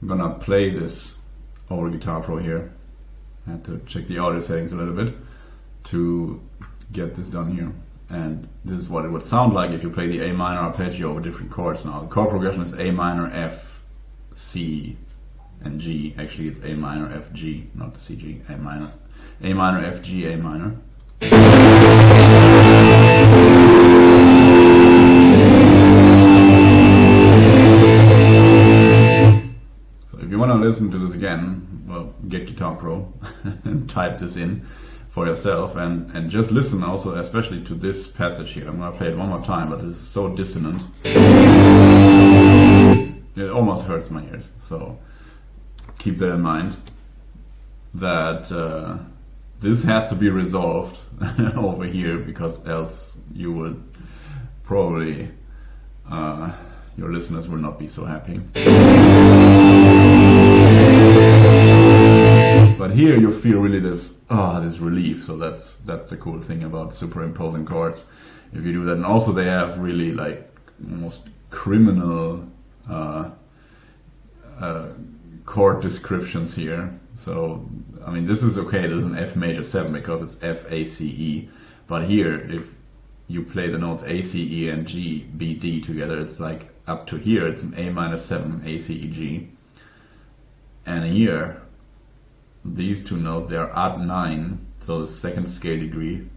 I'm gonna play this over Guitar Pro here. I had to check the audio settings a little bit to get this done here. And this is what it would sound like if you play the A minor arpeggio over different chords now. The chord progression is A minor, F, C, and G. Actually it's A minor, F, G, not C, G, A minor. A minor, F, G, A minor. So if you want to listen to this again, well, get Guitar Pro and type this in for yourself and just listen also especially to this passage here. I'm going to play it one more time, but this is so dissonant. It almost hurts my ears. So keep that in mind, that this has to be resolved over here, because else you would probably, your listeners will not be so happy. But here you feel really this relief, so that's the cool thing about superimposing chords. If you do that, and also they have really like almost criminal chord descriptions here. So I mean, this is okay, this is an F major 7 because it's F, A, C, E. But here, if you play the notes A, C, E and G, B, D together, it's like up to here, it's an A minor 7, A, C, E, G. And here, these two notes, they are at 9, so the second scale degree,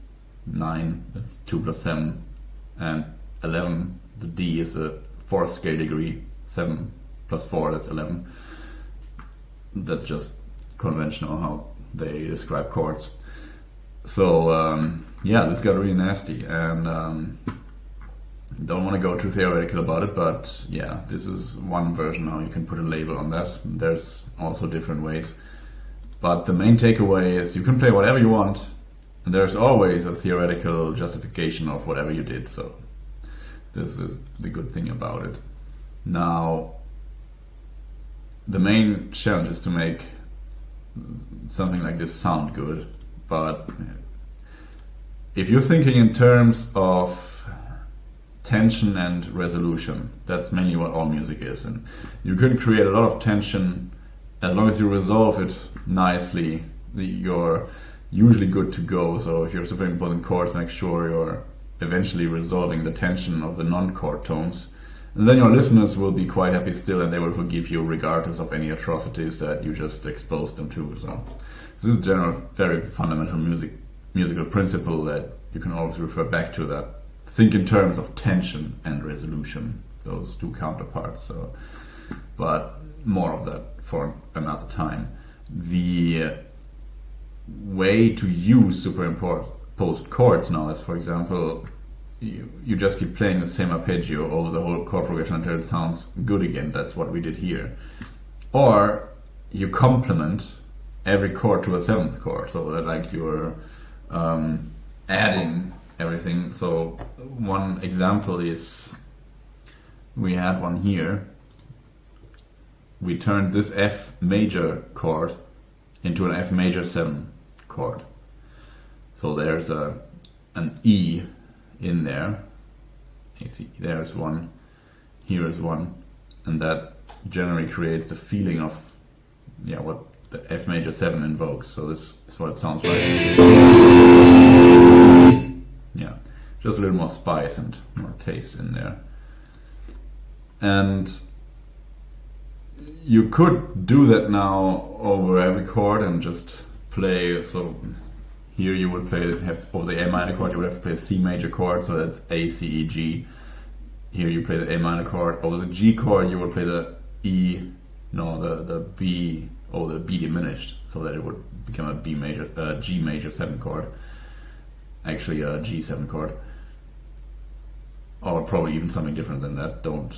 9 is 2 plus 7, and 11, the D is a fourth scale degree, 7 plus 4, that's 11. That's just conventional how they describe chords. So yeah, this got really nasty, and don't want to go too theoretical about it, but yeah, this is one version how you can put a label on that. There's also different ways. But the main takeaway is you can play whatever you want, and there's always a theoretical justification of whatever you did, so this is the good thing about it. Now, the main challenge is to make something like this sound good, but if you're thinking in terms of tension and resolution, that's mainly what all music is, and you can create a lot of tension as long as you resolve it nicely. You're usually good to go. So if you're superimposing chords, make sure you're eventually resolving the tension of the non-chord tones, and then your listeners will be quite happy still, and they will forgive you regardless of any atrocities that you just exposed them to. So this is a general, very fundamental musical principle that you can always refer back to, that think in terms of tension and resolution, those two counterparts. So, but more of that for another time. The way to use superimposed chords now is, for example, you just keep playing the same arpeggio over the whole chord progression until it sounds good again. That's what we did here. Or you complement every chord to a seventh chord, so that like you're adding everything. So one example is, we had one here. We turned this F major chord into an F major 7 chord. So there's an E in there. You see, there's one, here is one, and that generally creates the feeling of, yeah, what the F major 7 invokes. So this is what it sounds like. Yeah, just a little more spice and more taste in there. And you could do that now over every chord and just play. So here you would play, over the A minor chord you would have to play a C major chord, so that's A, C, E, G. Here you play the A minor chord. Over the G chord you would play the E, no, the B, or the B diminished, so that it would become a B major, G major 7 chord. Actually a G7 chord. Or probably even something different than that. Don't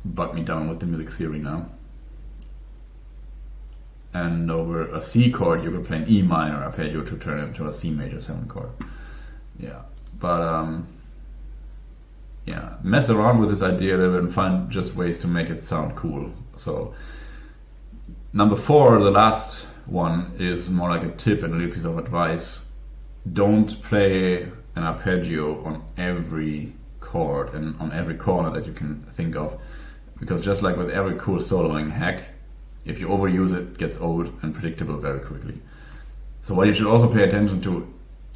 butt me down with the music theory now. And over a C chord you could play an E minor arpeggio to turn it into a C major 7 chord. Yeah, but yeah, mess around with this idea a little bit and find just ways to make it sound cool. So number 4, the last one, is more like a tip and a little piece of advice. Don't play an arpeggio on every chord and on every corner that you can think of, because just like with every cool soloing hack, if you overuse it, it gets old and predictable very quickly. So what you should also pay attention to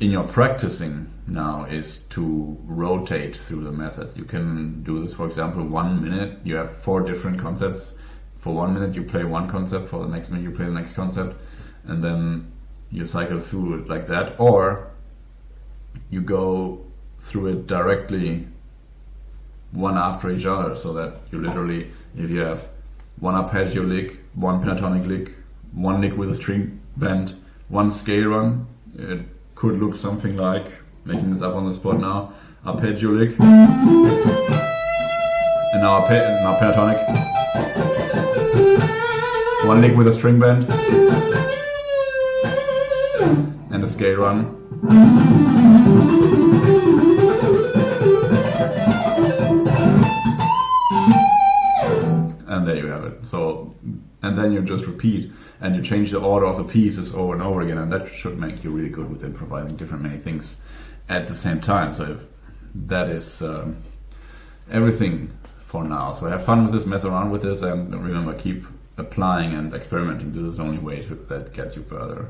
in your practicing now is to rotate through the methods. You can do this, for example, 1 minute, you have 4 different concepts. For 1 minute you play one concept, for the next minute you play the next concept, and then you cycle through it like that. Or you go through it directly one after each other, so that you literally, if you have one arpeggio lick, one pentatonic lick, one lick with a string bend, one scale run, it could look something like, making this up on the spot now, arpeggio lick, and now pentatonic, one lick with a string bend, and a scale run. And there you have it. So, and then you just repeat and you change the order of the pieces over and over again, and that should make you really good with improvising different many things at the same time. So if that is everything for now. So have fun with this, mess around with this, and remember, keep applying and experimenting. This is the only way that gets you further.